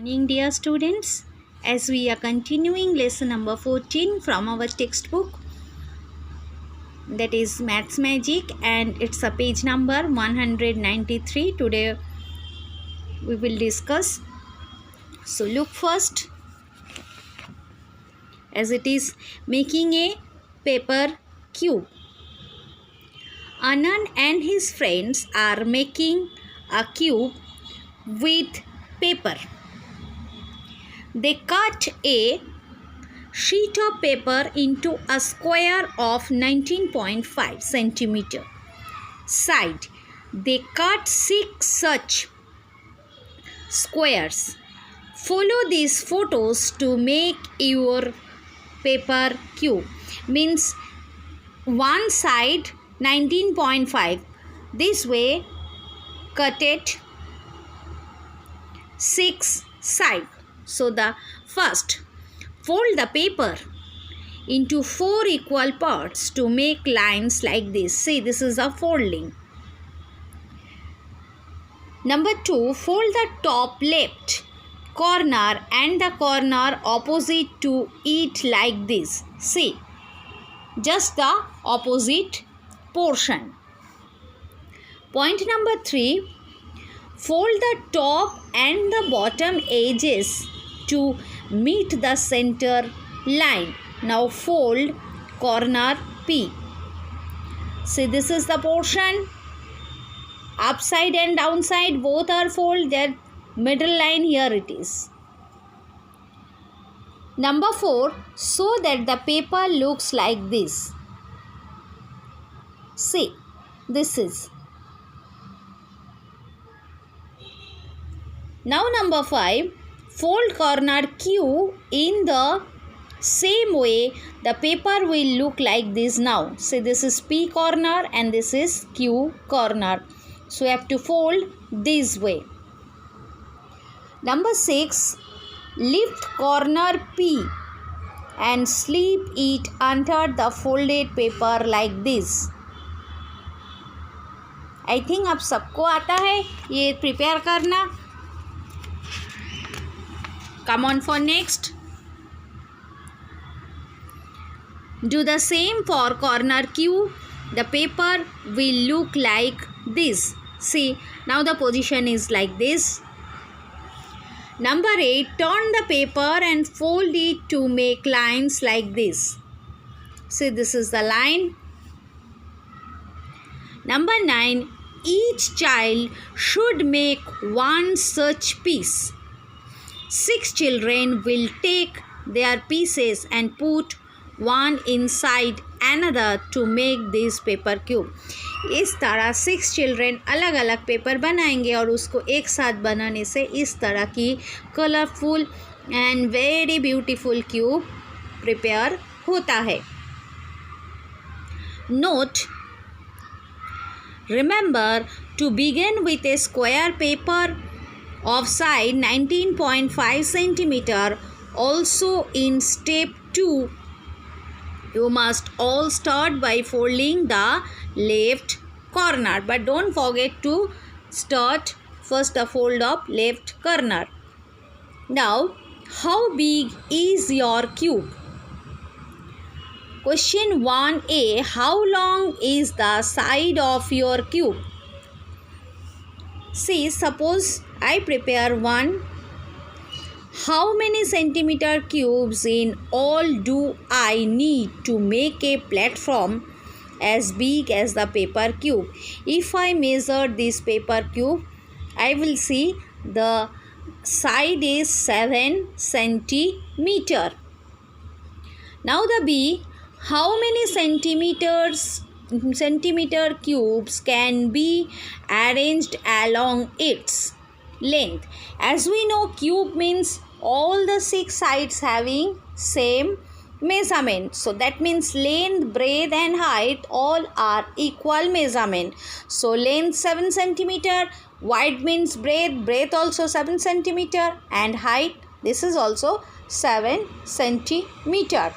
Morning, dear students. As we are continuing lesson number 14 from our textbook, that is Maths Magic, and it's a page number 193. Today we will discuss. So look first, as it is making a paper cube. Anand and his friends are making a cube with paper. They cut a sheet of paper into a square of 19.5 centimeter side. They cut 6 such squares. Follow these photos to make your paper cube. Means one side 19.5. This way cut it 6 side. So the first, fold the paper into 4 equal parts to make lines like this. See, this is a folding. Number 2, fold the top left corner and the corner opposite to it like this. See, just the opposite portion. Point number 3, fold the top and the bottom edges to meet the center line. Now fold corner P. See, this is the portion. Upside and downside both are fold. Their middle line, here it is. Number 4, so that the paper looks like this. See, this is. Now number 5, fold corner Q in the same way. The paper will look like this now. See, this is P corner and this is Q corner. So you have to fold this way. Number 6, lift corner P and slip it under the folded paper like this. I think आप सबको आता है ये prepare करना. Come on for next. Do the same for corner Q. The paper will look like this. See, now the position is like this. Number 8, turn the paper and fold it to make lines like this. See, this is the line. Number 9, each child should make one such piece. 6 children will take their pieces and put one inside another to make this paper cube. इस तरह 6 children अलग अलग paper बनाएंगे और उसको एक साथ बनाने से इस तरह की colourful and very beautiful cube prepare होता है. Note, remember to begin with a square paper of side 19.5 centimeter. Also in step 2, you must all start by folding the left corner, but don't forget to start first the fold of left corner. Now, how big is your cube? Question 1a, how long is the side of your cube? See, suppose I prepare one. How many centimeter cubes in all do I need to make a platform as big as the paper cube? If I measure this paper cube, I will see the side is 7 centimeter. Now the B, how many centimeter cubes can be arranged along its length? As we know, cube means all the 6 sides having same measurement. So that means length, breadth and height all are equal measurement. So length 7 centimeter, wide means breadth also 7 centimeter and height, this is also 7 centimeter.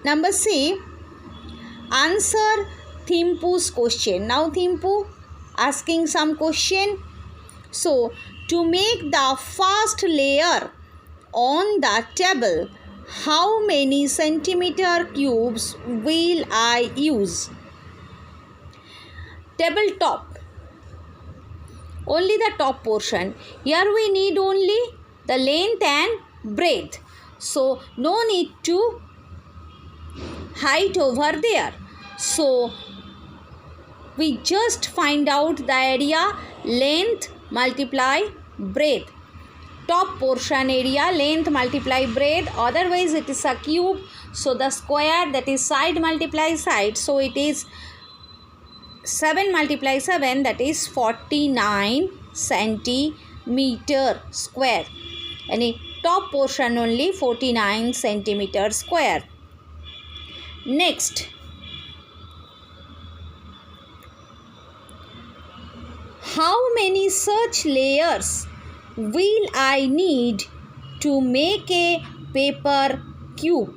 Number C, answer Thimpu's question. Now Thimpu asking some question. So To make the first layer on the table, how many centimeter cubes will I use? Tabletop. Only the top portion. Here we need only the length and breadth. So no need to height over there. So we just find out the area, length multiply breadth. Top portion area, length multiply breadth, otherwise it is a cube. So the square, that is side multiply side. So it is 7 multiply 7, that is 49 centimeter square. Any top portion only 49 centimeter square. Next, how many such layers will I need to make a paper cube?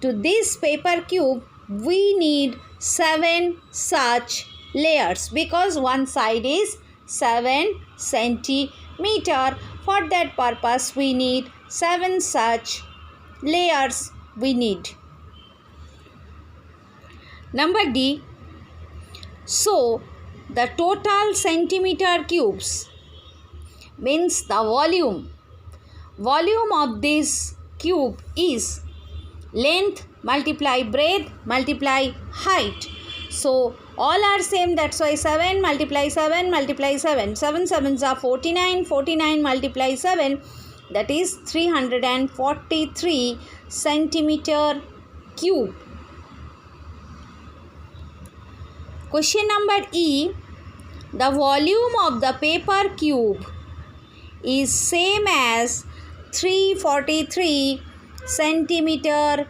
To this paper cube, we need 7 such layers because one side is 7 centimeter. For that purpose, we need 7 such layers we need. Number D. So, the total centimeter cubes means the volume. Volume of this cube is length multiply breadth multiply height. So all are same, that's why 7 multiply 7 multiply 7. 7 sevens are 49. 49 multiply 7, that is 343 centimeter cube. Question number E. The volume of the paper cube is same as 343 centimeter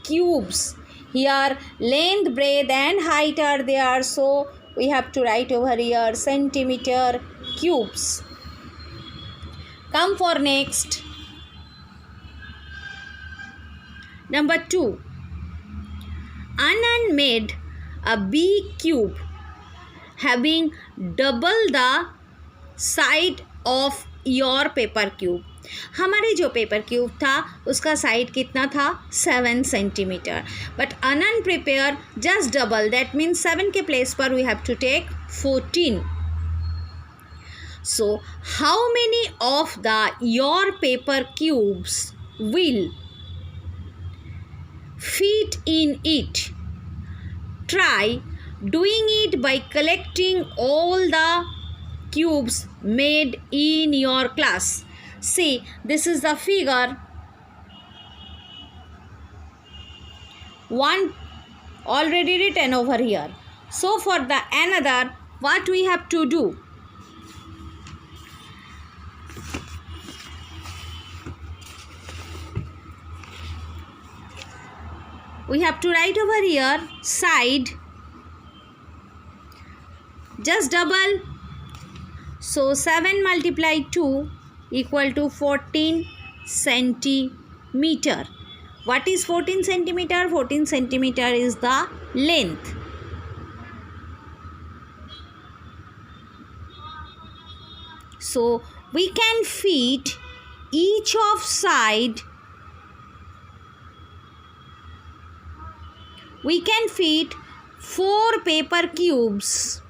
cubes. Here length, breadth and height are there, so we have to write over here centimeter cubes. Come for next. Number 2. Anand made a big cube having double the side of your paper cube. हमारे जो paper cube था उसका side कितना था 7 centimetre, but Anant prepare just double, that means 7 के place पर we have to take 14. So how many of your paper cubes will fit in it? Try doing it by collecting all the cubes made in your class. See, this is the figure 1 already written over here. So for the another, what we have to do? We have to write over here side, just double. So 7 multiply 2 equal to 14 centimeter. What is 14 centimeter? 14 centimeter is the length. So we can fit each of side. We can fit 4 paper cubes.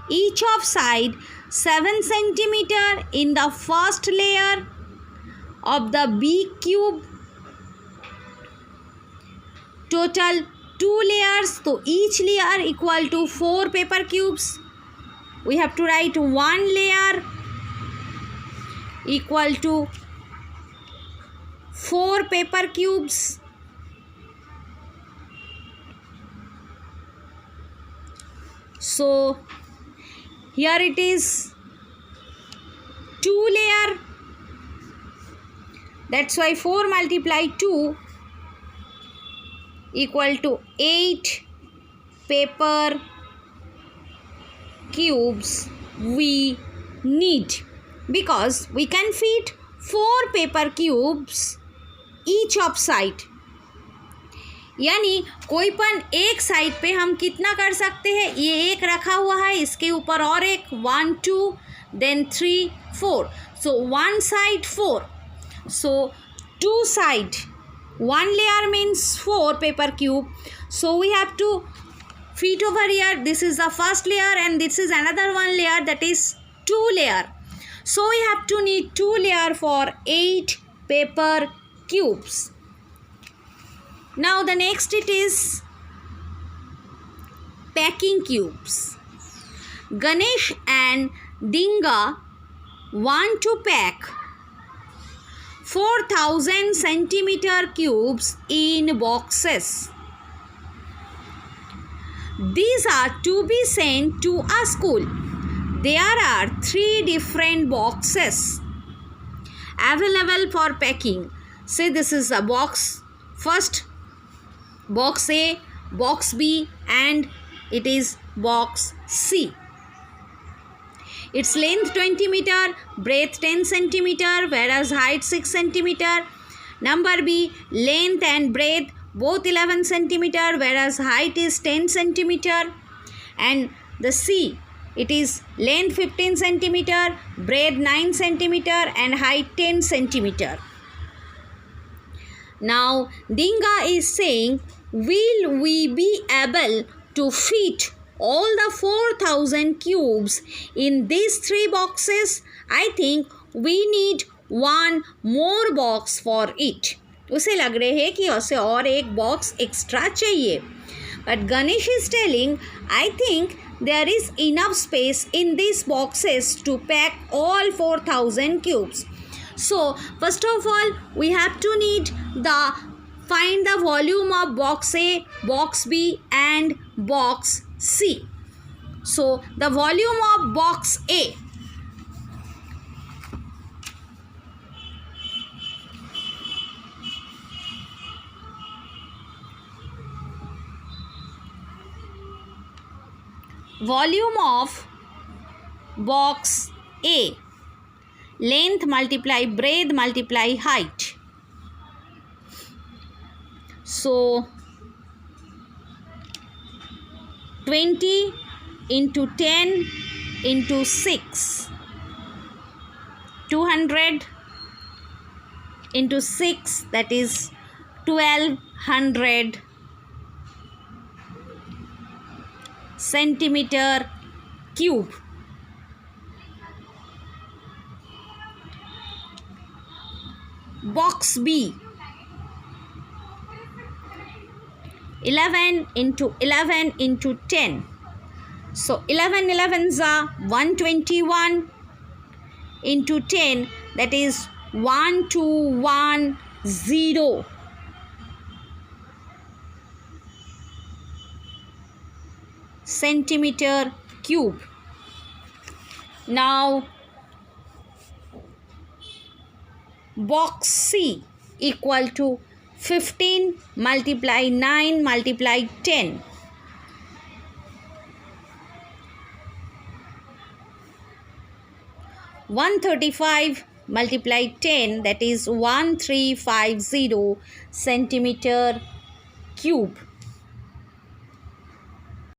Each of side 7 centimeter in the first layer of the big cube. Total 2 layers. So each layer equal to 4 paper cubes. We have to write 1 layer equal to 4 paper cubes. So here it is 2 layer. That's why 4 multiply 2 equal to 8 paper cubes we need, because we can fit 4 paper cubes each of side. यानी कोई पण एक side पे हम कितना कर सकते हैं, ये एक रखा हुआ है, इसके ऊपर और एक 1 2 then 3 4, so one side 4, so two side, one layer means 4 paper cube, so we have to fit over here. This is the first layer and this is another one layer, that is 2 layer, so we have to need 2 layer for 8 paper cubes. Now the next it is packing cubes. Ganesh and Dinga want to pack 4000 centimeter cubes in boxes. These are to be sent to a school. There are 3 different boxes available for packing. Say this is a box, first box A, box B, and it is box C. Its length 20 meter, breadth 10 centimeter, whereas height 6 centimeter. Number B, length and breadth both 11 centimeter, whereas height is 10 centimeter. And the C, it is length 15 centimeter, breadth 9 centimeter, and height 10 centimeter. Now Dinga is saying, will we be able to fit all the 4000 cubes in these 3 boxes? I think we need one more box for it. उसे लग रहे है कि उसे और एक box extra चाहिए. But Ganesh is telling, I think there is enough space in these boxes to pack all 4000 cubes. So first of all we have to need find the volume of box A, box B, and box C. So the volume of box A, volume of box A, length multiply breadth multiply height. So 20 into 10 into 6, 200 into 6, that is 1200 centimeter cube. Box B, 11 into 11 into 10, so 11 11s are 121 into 10, that is 1210 centimeter cube. Now box C equal to 15 multiply 9 multiply 10, 135 multiply 10, that is 1350 centimeter cube.